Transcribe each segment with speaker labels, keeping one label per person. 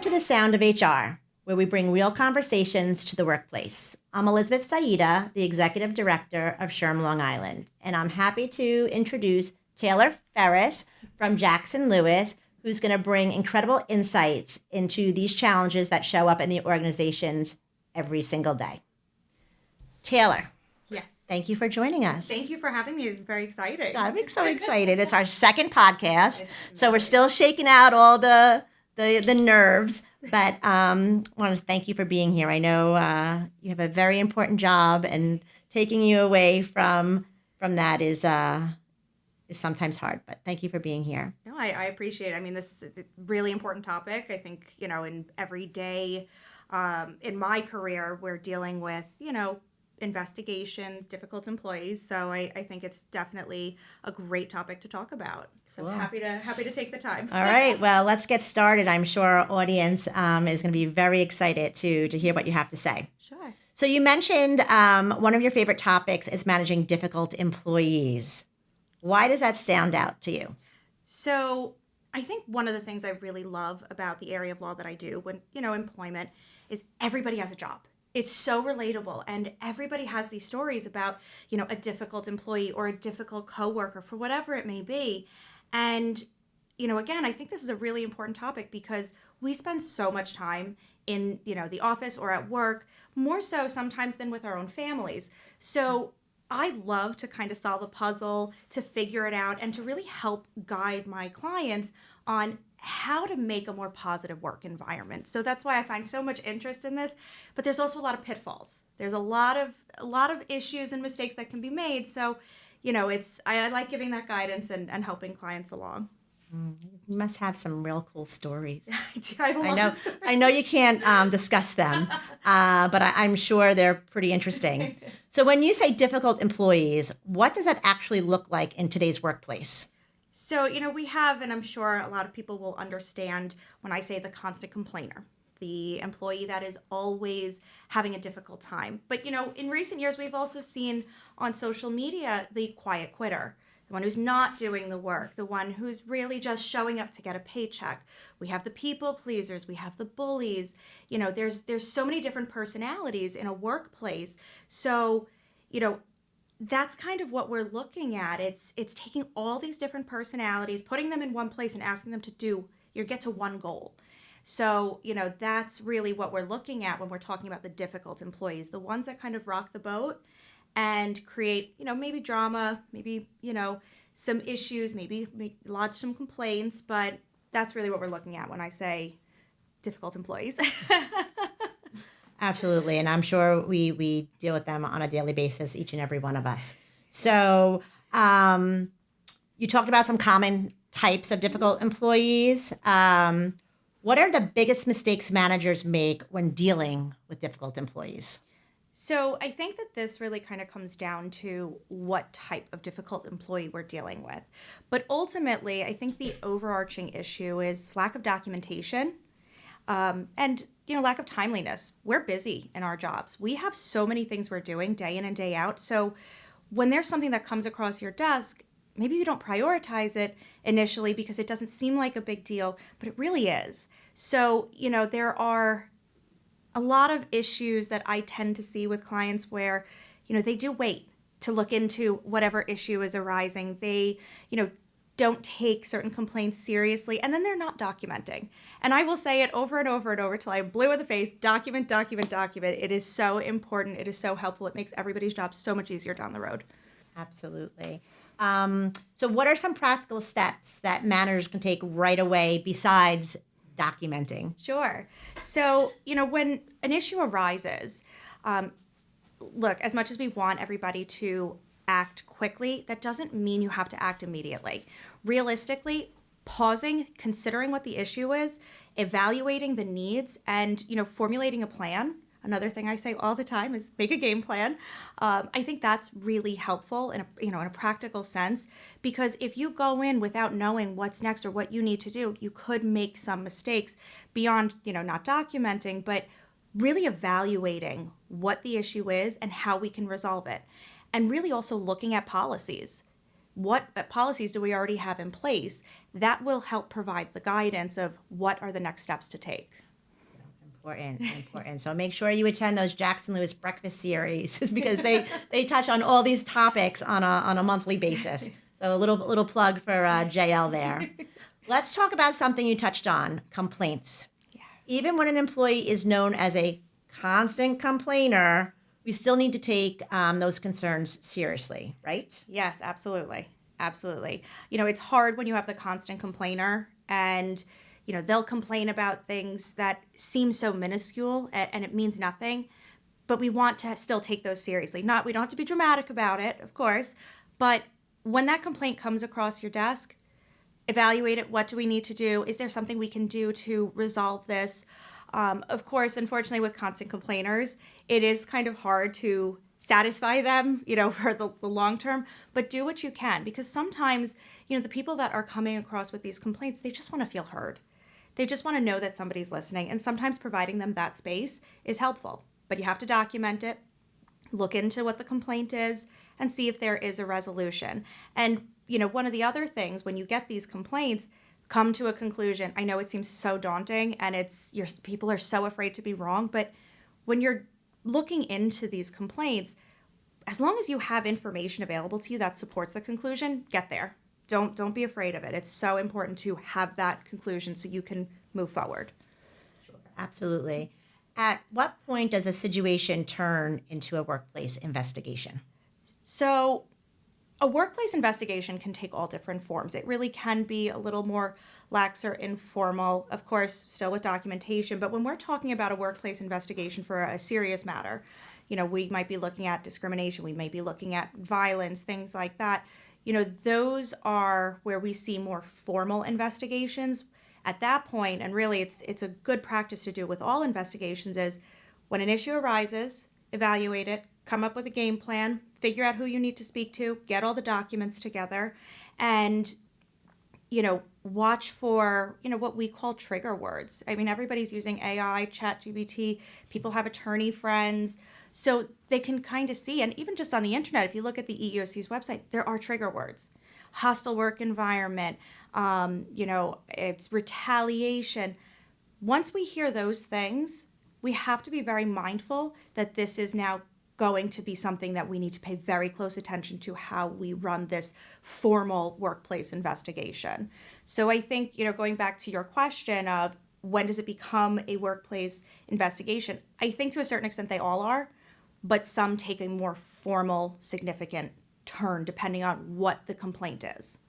Speaker 1: to The Sound of HR, where we bring real conversations to the workplace. I'm Elizabeth Saitta, the Executive Director of SHRM-Long Island, and I'm happy to introduce Taylor Ferris from Jackson Lewis, who's going to bring incredible insights into these challenges that show up in the organizations every single day. Taylor.
Speaker 2: Yes.
Speaker 1: Thank you for joining us.
Speaker 2: Thank you for having me. It's very exciting.
Speaker 1: I'm so excited. It's our second podcast, so we're still shaking out all the nerves, but I want to thank you for being here. I know you have a very important job, and taking you away from that is sometimes hard, but thank you for being here.
Speaker 2: No, I appreciate it. I mean, this is a really important topic. I think, in every day in my career, we're dealing with, investigations, difficult employees. So I think it's definitely a great topic to talk about. So
Speaker 1: Cool.
Speaker 2: happy to take the time.
Speaker 1: All right, well, let's get started. I'm sure our audience is going to be very excited to hear what you have to say.
Speaker 2: Sure.
Speaker 1: So you mentioned one of your favorite topics is managing difficult employees. Why does that stand out to you?
Speaker 2: So I think one of the things I really love about the area of law that I do when, employment is everybody has a job. It's so relatable, and everybody has these stories about, a difficult employee or a difficult coworker for whatever it may be. And, again, I think this is a really important topic because we spend so much time in, the office or at work, more so sometimes than with our own families. So I love to kind of solve a puzzle, to figure it out, and to really help guide my clients on how to make a more positive work environment. So that's why I find so much interest in this, but there's also a lot of pitfalls. There's a lot of issues and mistakes that can be made. So, I like giving that guidance and helping clients along.
Speaker 1: You must have some real cool stories.
Speaker 2: I have a lot of stories.
Speaker 1: I know you can't discuss them, but I'm sure they're pretty interesting. So when you say difficult employees, what does that actually look like in today's workplace?
Speaker 2: So, we have, and I'm sure a lot of people will understand when I say the constant complainer, the employee that is always having a difficult time. But, in recent years, we've also seen on social media the quiet quitter, the one who's not doing the work, the one who's really just showing up to get a paycheck. We have the people pleasers, we have the bullies. There's so many different personalities in a workplace. So, that's kind of what we're looking at. It's taking all these different personalities, putting them in one place and asking them to get to one goal. So, that's really what we're looking at when we're talking about the difficult employees, the ones that kind of rock the boat and create, maybe drama, maybe, some issues, maybe lodge some complaints, but that's really what we're looking at when I say difficult employees.
Speaker 1: Absolutely, and I'm sure we deal with them on a daily basis, each and every one of us. So you talked about some common types of difficult employees. What are the biggest mistakes managers make when dealing with difficult employees?
Speaker 2: So I think that this really kind of comes down to what type of difficult employee we're dealing with. But ultimately, I think the overarching issue is lack of documentation and lack of timeliness. We're busy in our jobs. We have so many things we're doing day in and day out. So when there's something that comes across your desk, maybe you don't prioritize it initially because it doesn't seem like a big deal, but it really is. So, there are a lot of issues that I tend to see with clients where, they do wait to look into whatever issue is arising. They, don't take certain complaints seriously, and then they're not documenting. And I will say it over and over and over till I'm blue in the face, document, document, document. It is so important. It is so helpful. It makes everybody's job so much easier down the road.
Speaker 1: Absolutely. So what are some practical steps that managers can take right away besides documenting?
Speaker 2: Sure. So, when an issue arises, look, as much as we want everybody to act quickly, that doesn't mean you have to act immediately. Realistically, pausing, considering what the issue is, evaluating the needs, and, formulating a plan. Another thing I say all the time is make a game plan. I think that's really helpful in a practical sense, because if you go in without knowing what's next or what you need to do, you could make some mistakes beyond, not documenting, but really evaluating what the issue is and how we can resolve it. And really also looking at policies. What policies do we already have in place? That will help provide the guidance of what are the next steps to take.
Speaker 1: Important, important. So make sure you attend those Jackson Lewis breakfast series because they touch on all these topics on a monthly basis. So a little plug for JL there. Let's talk about something you touched on, complaints.
Speaker 2: Yeah.
Speaker 1: Even when an employee is known as a constant complainer, we still need to take those concerns seriously, right?
Speaker 2: Yes, absolutely. Absolutely. It's hard when you have the constant complainer and, they'll complain about things that seem so minuscule and it means nothing. But we want to still take those seriously. We don't have to be dramatic about it, of course. But when that complaint comes across your desk, evaluate it. What do we need to do? Is there something we can do to resolve this? Of course, unfortunately, with constant complainers, it is kind of hard to satisfy them, for the long term, but do what you can because sometimes, the people that are coming across with these complaints, they just want to feel heard. They just want to know that somebody's listening, and sometimes providing them that space is helpful, but you have to document it, look into what the complaint is, and see if there is a resolution. And, one of the other things when you get these complaints, come to a conclusion. I know it seems so daunting and people are so afraid to be wrong, but when you're looking into these complaints, as long as you have information available to you that supports the conclusion, get there. Don't be afraid of it. It's so important to have that conclusion so you can move forward.
Speaker 1: Sure. Absolutely. At what point does a situation turn into a workplace investigation?
Speaker 2: So a workplace investigation can take all different forms. It really can be a little more lax or informal, of course, still with documentation. But when we're talking about a workplace investigation for a serious matter, we might be looking at discrimination, we may be looking at violence, things like that. Those are where we see more formal investigations. At that point, and really it's a good practice to do with all investigations, is when an issue arises, evaluate it, come up with a game plan, figure out who you need to speak to, get all the documents together, and watch for what we call trigger words. I mean, everybody's using AI, ChatGPT, people have attorney friends, so they can kind of see, and even just on the internet, if you look at the EEOC's website, there are trigger words. Hostile work environment, it's retaliation. Once we hear those things, we have to be very mindful that this is now going to be something that we need to pay very close attention to how we run this formal workplace investigation. So I think, going back to your question of when does it become a workplace investigation, I think to a certain extent they all are, but some take a more formal, significant turn depending on what the complaint is.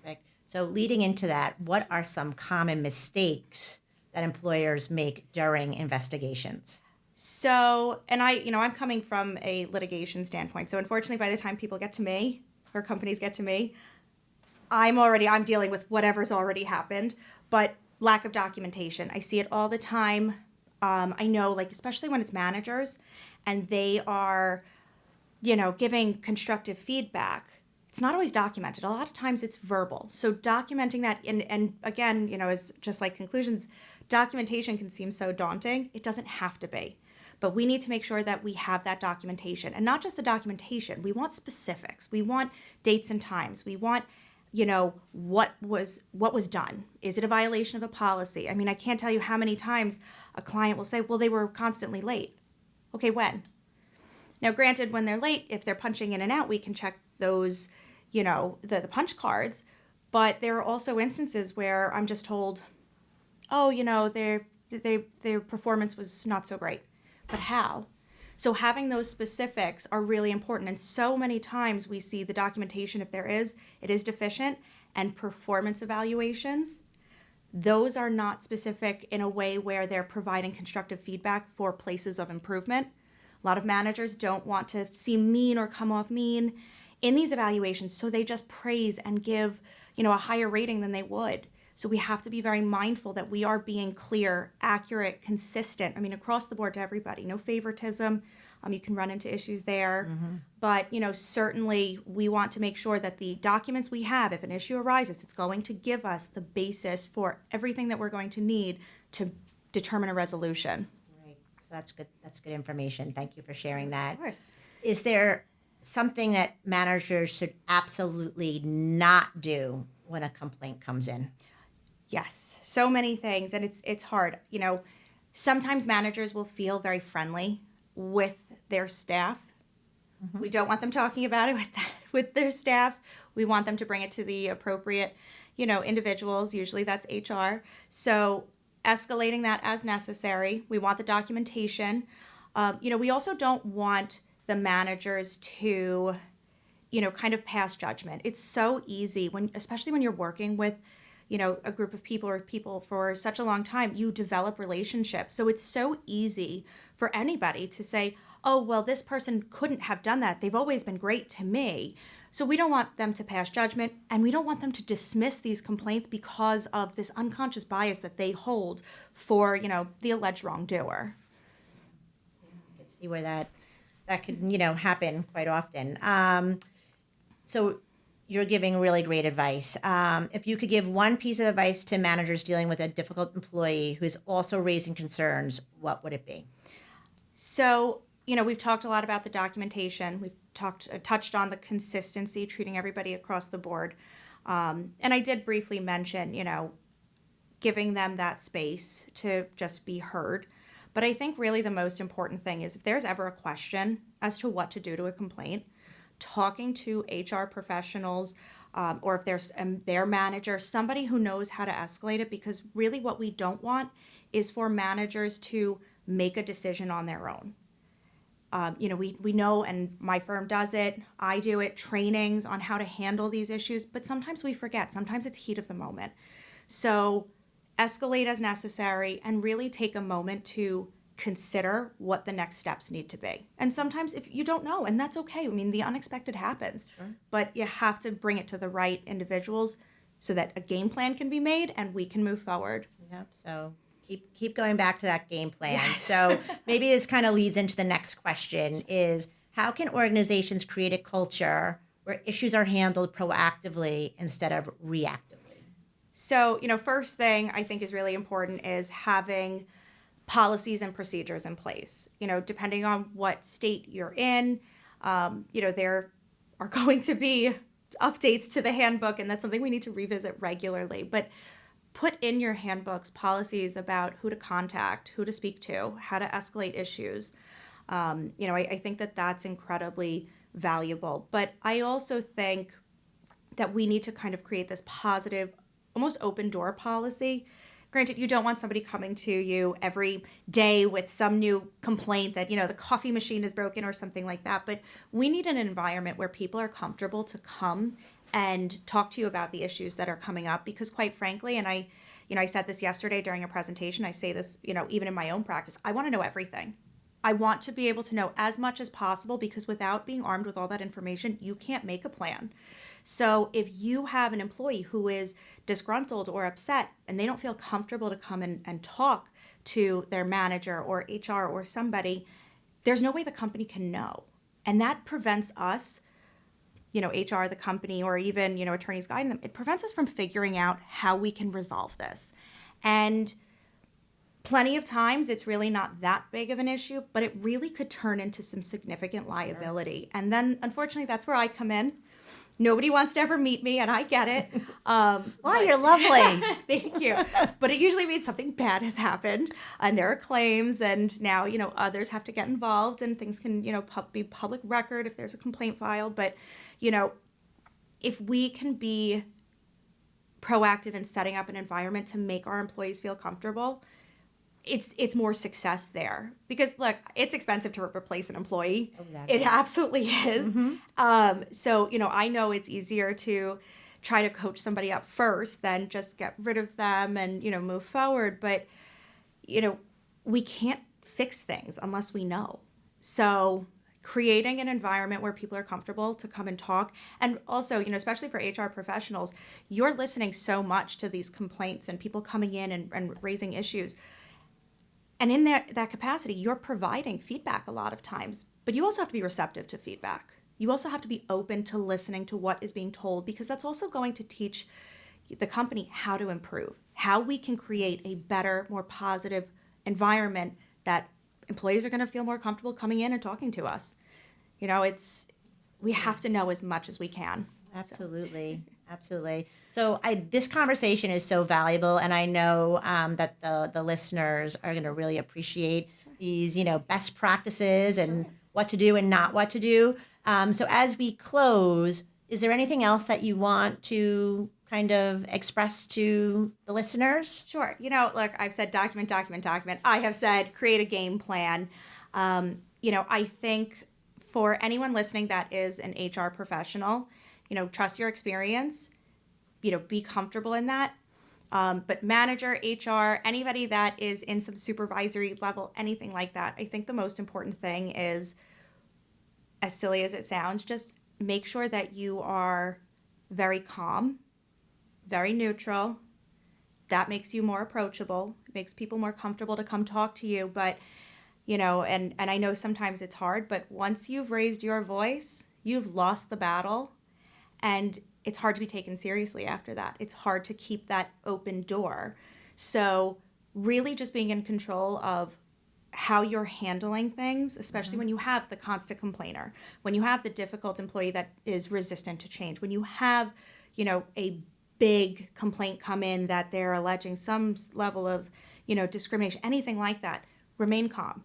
Speaker 1: Perfect. So leading into that, what are some common mistakes that employers make during investigations?
Speaker 2: So, and I'm coming from a litigation standpoint. So unfortunately, by the time people get to me or companies get to me, I'm dealing with whatever's already happened, but lack of documentation. I see it all the time. I know, especially when it's managers and they are, giving constructive feedback. It's not always documented. A lot of times it's verbal. So documenting that, and again, as just like conclusions, documentation can seem so daunting. It doesn't have to be. But we need to make sure that we have that documentation. And not just the documentation. We want specifics. We want dates and times. We want, what was done. Is it a violation of a policy? I mean, I can't tell you how many times a client will say, well, they were constantly late. Okay, when? Now, granted, when they're late, if they're punching in and out, we can check those, the punch cards. But there are also instances where I'm just told, oh, their performance was not so great. But how? So having those specifics are really important. And so many times we see the documentation, if there is, it is deficient, and performance evaluations, those are not specific in a way where they're providing constructive feedback for places of improvement. A lot of managers don't want to seem mean or come off mean in these evaluations, so they just praise and give, a higher rating than they would. So we have to be very mindful that we are being clear, accurate, consistent. I mean, across the board to everybody. No favoritism. You can run into issues there. Mm-hmm. But, certainly we want to make sure that the documents we have, if an issue arises, it's going to give us the basis for everything that we're going to need to determine a resolution.
Speaker 1: Right. So that's good. That's good information. Thank you for sharing that.
Speaker 2: Of course.
Speaker 1: Is there something that managers should absolutely not do when a complaint comes in?
Speaker 2: Yes, so many things, and it's hard. Sometimes managers will feel very friendly with their staff. We don't want them talking about it with their staff. We want them to bring it to the appropriate, individuals. Usually that's HR. So escalating that as necessary. We want the documentation. We also don't want the managers to, kind of pass judgment. It's so easy especially when you're working with, a group of people or people for such a long time, you develop relationships. So it's so easy for anybody to say, oh, well, this person couldn't have done that. They've always been great to me. So we don't want them to pass judgment, and we don't want them to dismiss these complaints because of this unconscious bias that they hold for, the alleged wrongdoer.
Speaker 1: I can see where that could, happen quite often. So you're giving really great advice. If you could give one piece of advice to managers dealing with a difficult employee who is also raising concerns, what would it be?
Speaker 2: So, we've talked a lot about the documentation. We've touched on the consistency, treating everybody across the board. And I did briefly mention, giving them that space to just be heard. But I think really the most important thing is if there's ever a question as to what to do to a complaint, talking to HR professionals, or if there's their manager, somebody who knows how to escalate it, because really what we don't want is for managers to make a decision on their own. We know, and my firm does it, I do it, trainings on how to handle these issues, but sometimes we forget. Sometimes it's heat of the moment. So escalate as necessary and really take a moment to consider what the next steps need to be. And sometimes if you don't know, and that's okay. I mean, the unexpected happens,
Speaker 1: Sure.
Speaker 2: But you have to bring it to the right individuals so that a game plan can be made and we can move forward.
Speaker 1: Yep. So keep going back to that game plan.
Speaker 2: Yes.
Speaker 1: So maybe this kind of leads into the next question is how can organizations create a culture where issues are handled proactively instead of reactively?
Speaker 2: So, first thing I think is really important is having policies and procedures in place. Depending on what state you're in, there are going to be updates to the handbook, and that's something we need to revisit regularly. But put in your handbooks policies about who to contact, who to speak to, how to escalate issues. I think that that's incredibly valuable. But I also think that we need to kind of create this positive, almost open door policy. Granted, you don't want somebody coming to you every day with some new complaint that, the coffee machine is broken or something like that. But we need an environment where people are comfortable to come and talk to you about the issues that are coming up. Because quite frankly, and I said this yesterday during a presentation, I say this, even in my own practice, I want to know everything. I want to be able to know as much as possible, because without being armed with all that information, you can't make a plan. So if you have an employee who is disgruntled or upset and they don't feel comfortable to come and talk to their manager or HR or somebody, there's no way the company can know. And that prevents us, HR, the company, or even, attorneys guiding them, it prevents us from figuring out how we can resolve this. And plenty of times it's really not that big of an issue, but it really could turn into some significant liability. And then, unfortunately, that's where I come in. Nobody wants to ever meet me, and I get it.
Speaker 1: You're lovely.
Speaker 2: Thank you. But it usually means something bad has happened, and there are claims, and now, others have to get involved, and things can, be public record if there's a complaint filed. But, if we can be proactive in setting up an environment to make our employees feel comfortable, it's more success there. Because look, it's expensive to replace an employee.
Speaker 1: Exactly.
Speaker 2: It absolutely is.
Speaker 1: Mm-hmm.
Speaker 2: So, I know it's easier to try to coach somebody up first than just get rid of them and, move forward. But, we can't fix things unless we know. So creating an environment where people are comfortable to come and talk. And also, especially for HR professionals, you're listening so much to these complaints and people coming in and raising issues. And in that capacity, you're providing feedback a lot of times, but you also have to be receptive to feedback. You also have to be open to listening to what is being told, because that's also going to teach the company how to improve, how we can create a better, more positive environment that employees are going to feel more comfortable coming in and talking to us. We have to know as much as we can.
Speaker 1: Absolutely. Absolutely. So this conversation is so valuable, and I know that the listeners are going to really appreciate these, best practices and what to do and not what to do. So as we close, is there anything else that you want to kind of express to the listeners?
Speaker 2: Sure. Look, I've said document, document, document. I have said create a game plan. I think for anyone listening that is an HR professional, trust your experience, be comfortable in that. But manager, HR, anybody that is in some supervisory level, anything like that, I think the most important thing is, as silly as it sounds, just make sure that you are very calm, very neutral. That makes you more approachable, makes people more comfortable to come talk to you. But, and I know sometimes it's hard, but once you've raised your voice, you've lost the battle. And it's hard to be taken seriously after that. It's hard to keep that open door. So really just being in control of how you're handling things, especially when you have the constant complainer, when you have the difficult employee that is resistant to change, when you have, a big complaint come in that they're alleging some level of, discrimination, anything like that, remain calm.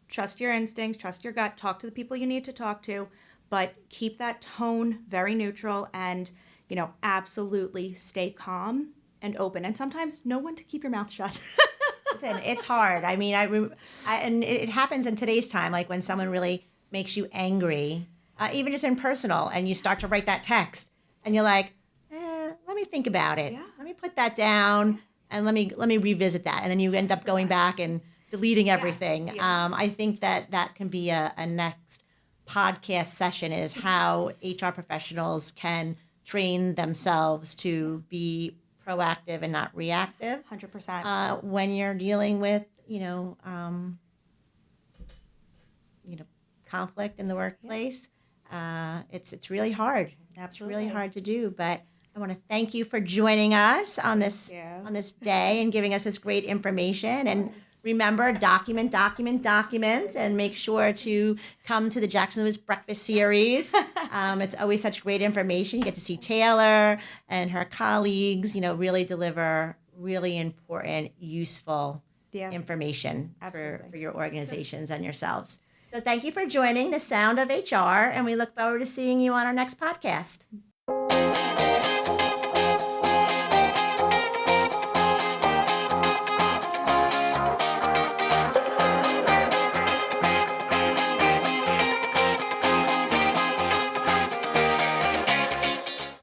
Speaker 2: Trust your instincts, trust your gut, talk to the people you need to talk to, but keep that tone very neutral and, absolutely stay calm and open. And sometimes know when to keep your mouth shut.
Speaker 1: Listen, it's hard. I mean, and it happens in today's time, like when someone really makes you angry, even just in personal, and you start to write that text, and you're like, let me think about it.
Speaker 2: Yeah.
Speaker 1: Let me put that down, and let me revisit that. And then you end up going back and deleting everything.
Speaker 2: Yes, yeah.
Speaker 1: I think that can be a next podcast session, is how HR professionals can train themselves to be proactive and not reactive
Speaker 2: 100%.
Speaker 1: when you're dealing with conflict in the workplace. It's really hard.
Speaker 2: Absolutely.
Speaker 1: It's really hard to do. But I want to thank you for joining us on this day and giving us this great information. And remember, document, and make sure to come to the Jackson Lewis Breakfast Series. It's always such great information. You get to see Taylor and her colleagues, really deliver really important, useful information for your organizations and yourselves. So thank you for joining The Sound of HR, and we look forward to seeing you on our next podcast.